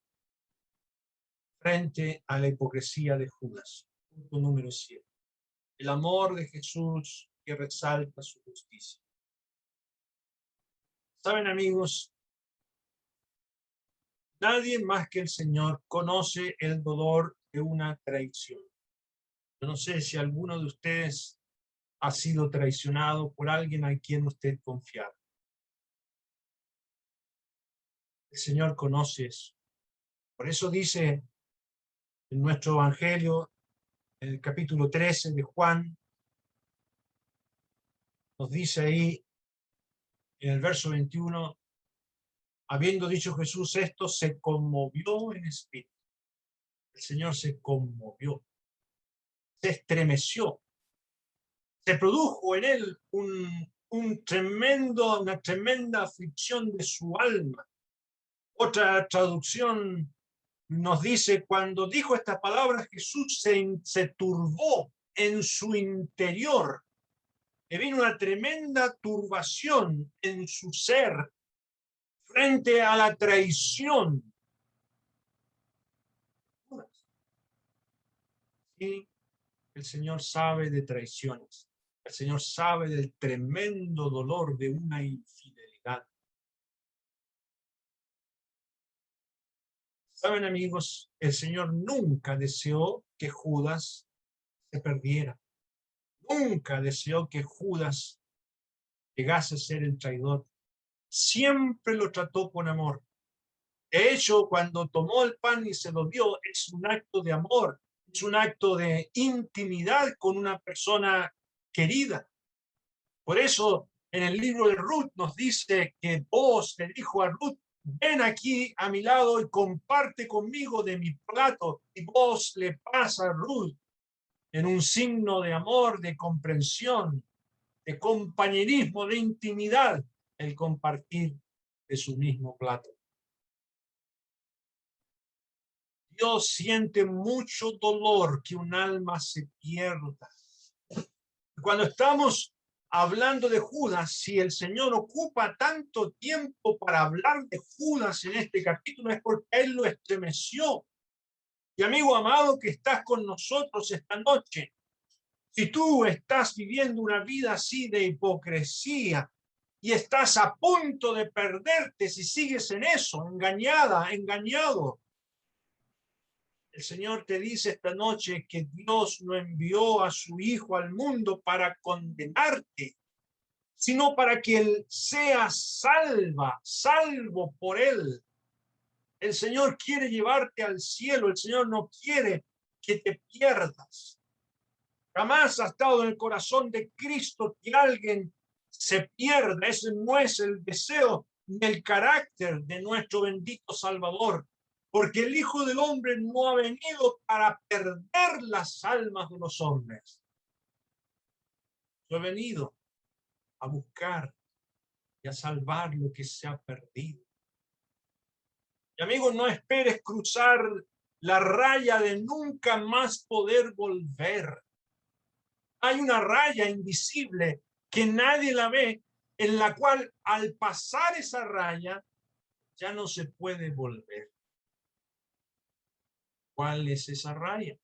frente a la hipocresía de Judas. Punto número 7. El amor de Jesús que resalta su justicia. Saben, amigos, nadie más que el Señor conoce el dolor de una traición. Yo no sé si alguno de ustedes ha sido traicionado por alguien a quien usted confiaba. El Señor conoce eso. Por eso dice en nuestro Evangelio, en el capítulo 13 de Juan, nos dice ahí, en el verso 21, habiendo dicho Jesús esto, se conmovió en espíritu. El Señor se conmovió, se estremeció, se produjo en él una tremenda aflicción de su alma. Otra traducción nos dice, cuando dijo estas palabras, Jesús se turbó en su interior. Le vino una tremenda turbación en su ser frente a la traición. Y el Señor sabe de traiciones. El Señor sabe del tremendo dolor de una infidelidad. Saben, amigos, el Señor nunca deseó que Judas se perdiera. Nunca deseó que Judas llegase a ser el traidor. Siempre lo trató con amor. De hecho, cuando tomó el pan y se lo dio, es un acto de amor, es un acto de intimidad con una persona querida. Por eso, en el libro de Ruth nos dice que Boaz le dijo a Ruth, ven aquí a mi lado y comparte conmigo de mi plato. Y Boaz le pasa a Ruth en un signo de amor, de comprensión, de compañerismo, de intimidad, el compartir de su mismo plato. Dios siente mucho dolor que un alma se pierda. Cuando estamos hablando de Judas, si el Señor ocupa tanto tiempo para hablar de Judas en este capítulo, es porque Él lo estremeció. Y amigo amado que estás con nosotros esta noche, si tú estás viviendo una vida así de hipocresía y estás a punto de perderte si sigues en eso, engañada, engañado, el Señor te dice esta noche que Dios no envió a su Hijo al mundo para condenarte, sino para que Él sea salvo por Él. El Señor quiere llevarte al cielo. El Señor no quiere que te pierdas. Jamás ha estado en el corazón de Cristo que alguien se pierda. Ese no es el deseo ni el carácter de nuestro bendito Salvador. Porque el Hijo del Hombre no ha venido para perder las almas de los hombres. Yo he venido a buscar y a salvar lo que se ha perdido. Y amigo, no esperes cruzar la raya de nunca más poder volver. Hay una raya invisible que nadie la ve, en la cual al pasar esa raya ya no se puede volver. ¿Cuál es esa raya?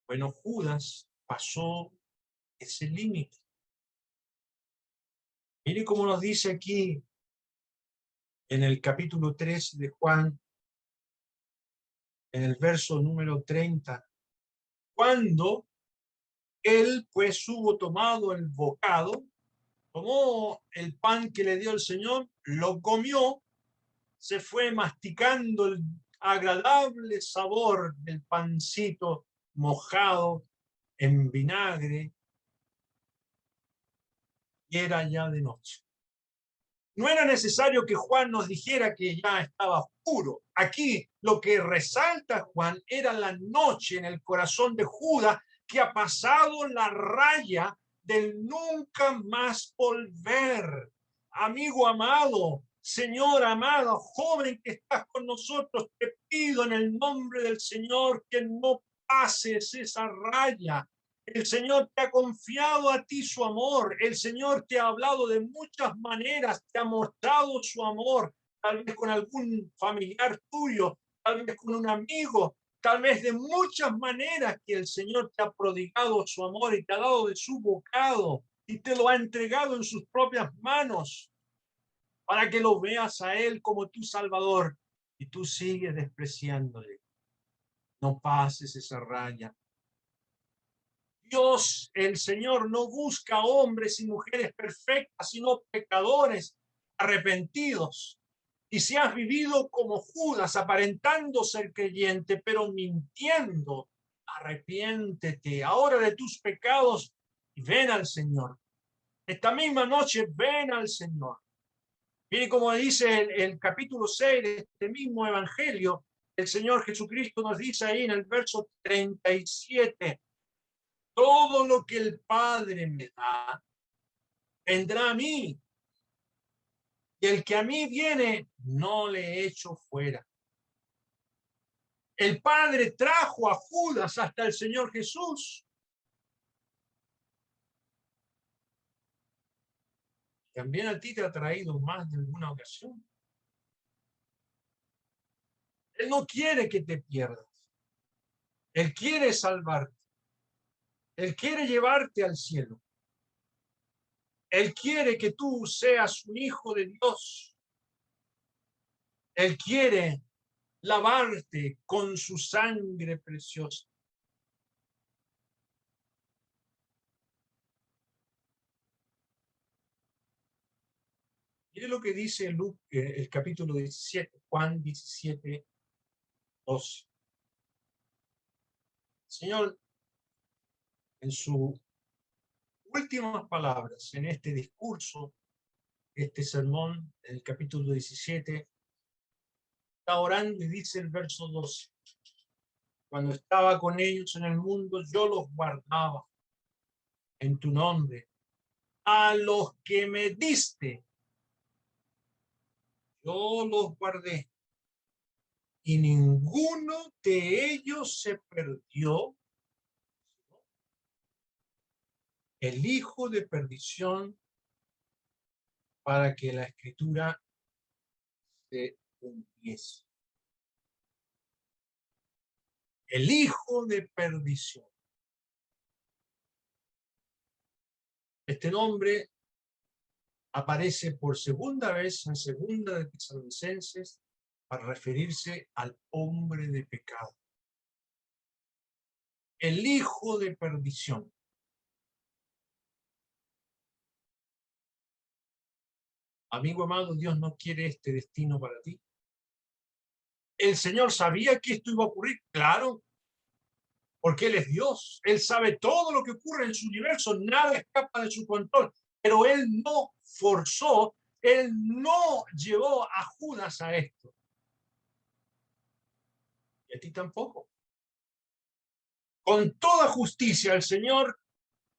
Bueno, Judas pasó ese límite. Mire cómo nos dice aquí en el capítulo 3 de Juan, en el verso número 30, cuando él pues hubo tomado el bocado, tomó el pan que le dio el Señor, lo comió, se fue masticando el agradable sabor del pancito mojado en vinagre, y era ya de noche. No era necesario que Juan nos dijera que ya estaba oscuro. Aquí lo que resalta Juan era la noche en el corazón de Judas, que ha pasado la raya del nunca más volver. Amigo amado, Señor amado, joven que estás con nosotros, te pido en el nombre del Señor que no pases esa raya. El Señor te ha confiado a ti su amor. El Señor te ha hablado de muchas maneras, te ha mostrado su amor, tal vez con algún familiar tuyo, tal vez con un amigo, tal vez de muchas maneras que el Señor te ha prodigado su amor y te ha dado de su bocado y te lo ha entregado en sus propias manos para que lo veas a Él como tu Salvador, y tú sigues despreciándole. No pases esa raya. Dios, el Señor, no busca hombres y mujeres perfectas, sino pecadores arrepentidos. Y si has vivido como Judas, aparentando ser creyente, pero mintiendo, arrepiéntete ahora de tus pecados y ven al Señor. Esta misma noche ven al Señor. Mire como dice el capítulo 6 de este mismo evangelio, el Señor Jesucristo nos dice ahí en el verso 37, todo lo que el Padre me da, vendrá a mí. Y el que a mí viene, no le echo fuera. El Padre trajo a Judas hasta el Señor Jesús. También a ti te ha traído más de alguna ocasión. Él no quiere que te pierdas. Él quiere salvarte. Él quiere llevarte al cielo. Él quiere que tú seas un hijo de Dios. Él quiere lavarte con su sangre preciosa. Mire lo que dice el capítulo 17, Juan 17, 12. Señor, en sus últimas palabras, en este discurso, este sermón, en el capítulo 17, está orando y dice el verso 12, cuando estaba con ellos en el mundo, yo los guardaba en tu nombre. A los que me diste, yo los guardé. Y ninguno de ellos se perdió. El hijo de perdición, para que la escritura se cumpliese. El hijo de perdición. Este nombre aparece por segunda vez en segunda de Tesalonicenses para referirse al hombre de pecado. El hijo de perdición. Amigo amado, Dios no quiere este destino para ti. ¿El Señor sabía que esto iba a ocurrir? Claro, porque Él es Dios. Él sabe todo lo que ocurre en su universo, nada escapa de su control. Pero Él no forzó, Él no llevó a Judas a esto. Y a ti tampoco. Con toda justicia el Señor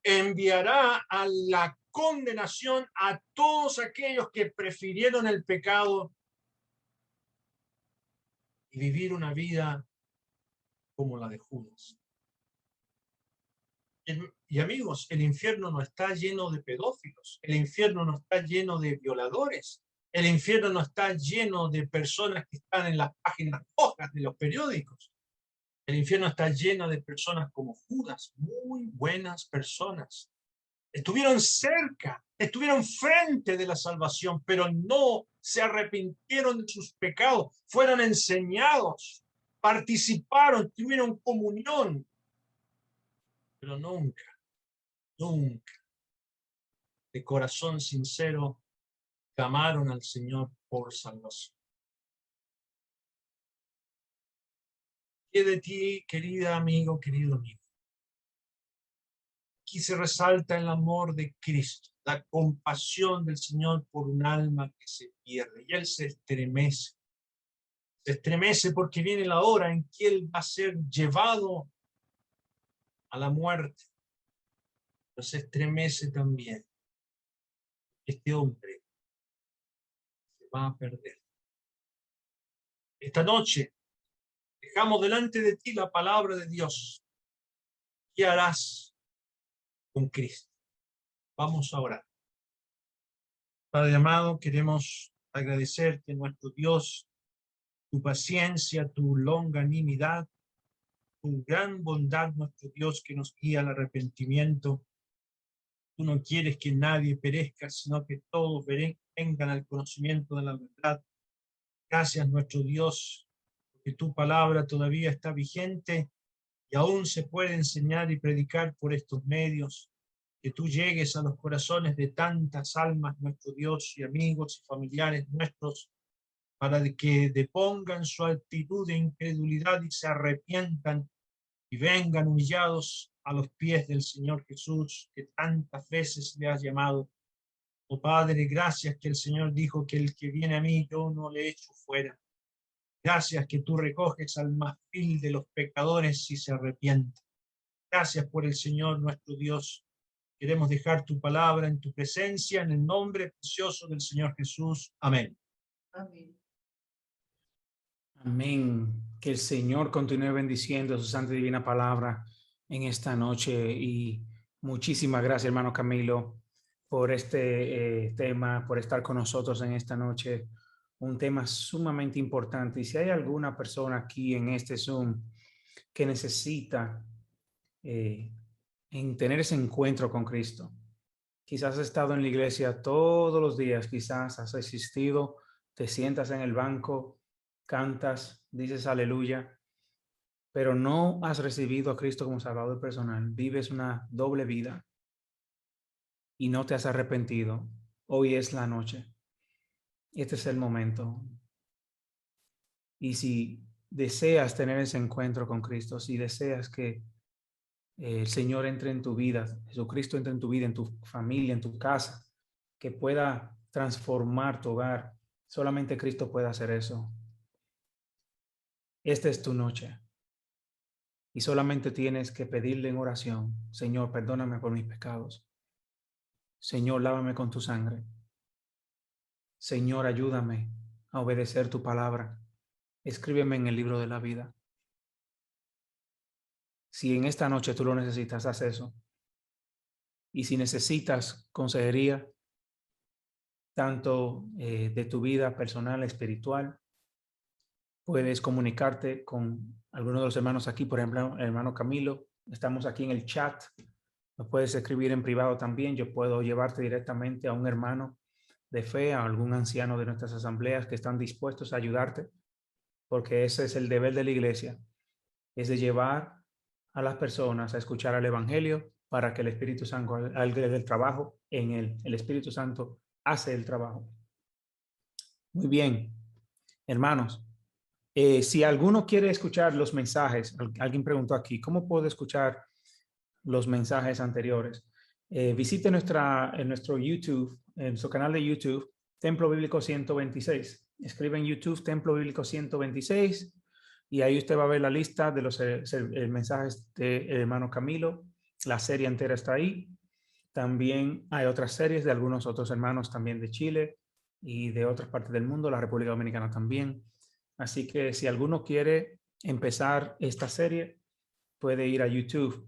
enviará a la condenación a todos aquellos que prefirieron el pecado y vivir una vida como la de Judas. Y amigos, el infierno no está lleno de pedófilos, el infierno no está lleno de violadores, el infierno no está lleno de personas que están en las páginas rojas de los periódicos. El infierno está lleno de personas como Judas, muy buenas personas. Estuvieron cerca, estuvieron frente de la salvación, pero no se arrepintieron de sus pecados, fueron enseñados, participaron, tuvieron comunión, pero nunca, nunca, de corazón sincero, clamaron al Señor por salvación. ¿Qué de ti, querida amigo, querido amigo? Aquí se resalta el amor de Cristo, la compasión del Señor por un alma que se pierde. Y Él se estremece porque viene la hora en que Él va a ser llevado a la muerte. Pero se estremece también. Este hombre se va a perder. Esta noche dejamos delante de ti la palabra de Dios. ¿Qué harás con Cristo? Vamos a orar. Padre amado, queremos agradecerte, nuestro Dios, tu paciencia, tu longanimidad, tu gran bondad, nuestro Dios, que nos guía al arrepentimiento. Tú no quieres que nadie perezca, sino que todos vengan al conocimiento de la verdad. Gracias, nuestro Dios, porque tu palabra todavía está vigente y aún se puede enseñar y predicar por estos medios. Que tú llegues a los corazones de tantas almas, nuestro Dios, y amigos y familiares nuestros, para que depongan su actitud de incredulidad y se arrepientan y vengan humillados a los pies del Señor Jesús, que tantas veces le has llamado. Oh Padre, gracias que el Señor dijo que el que viene a mí yo no le echo fuera. Gracias que tú recoges al más vil de los pecadores si se arrepiente. Gracias por el Señor nuestro Dios. Queremos dejar tu palabra en tu presencia, en el nombre precioso del Señor Jesús. Amén. Amén. Amén. Que el Señor continúe bendiciendo su santa y divina palabra en esta noche. Y muchísimas gracias, hermano Camilo, por este tema, por estar con nosotros en esta noche. Un tema sumamente importante. Y si hay alguna persona aquí en este Zoom que necesita en tener ese encuentro con Cristo, quizás has estado en la iglesia todos los días, quizás has asistido, te sientas en el banco, cantas, dices aleluya, pero no has recibido a Cristo como Salvador personal, vives una doble vida y no te has arrepentido. Hoy es la noche. Este es el momento. Y si deseas tener ese encuentro con Cristo, si deseas que el Señor entre en tu vida, Jesucristo entre en tu vida, en tu familia, en tu casa, que pueda transformar tu hogar, solamente Cristo puede hacer eso. Esta es tu noche. Y solamente tienes que pedirle en oración: Señor, perdóname por mis pecados. Señor, lávame con tu sangre. Señor, ayúdame a obedecer tu palabra. Escríbeme en el libro de la vida. Si en esta noche tú lo necesitas, haz eso. Y si necesitas consejería, tanto de tu vida personal, espiritual, puedes comunicarte con alguno de los hermanos aquí, por ejemplo, el hermano Camilo. Estamos aquí en el chat. Nos puedes escribir en privado también. Yo puedo llevarte directamente a un hermano de fe, a algún anciano de nuestras asambleas que están dispuestos a ayudarte, porque ese es el deber de la iglesia, es de llevar a las personas a escuchar el evangelio para que el Espíritu Santo haga el trabajo en él. El Espíritu Santo hace el trabajo. Muy bien, hermanos. Si alguno quiere escuchar los mensajes, alguien preguntó aquí, ¿cómo puedo escuchar los mensajes anteriores? Visite en nuestro YouTube, en nuestro canal de YouTube, Templo Bíblico 126. Escribe en YouTube Templo Bíblico 126 y ahí usted va a ver la lista de los mensajes del hermano Camilo. La serie entera está ahí. También hay otras series de algunos otros hermanos también de Chile y de otras partes del mundo, la República Dominicana también. Así que si alguno quiere empezar esta serie, puede ir a YouTube.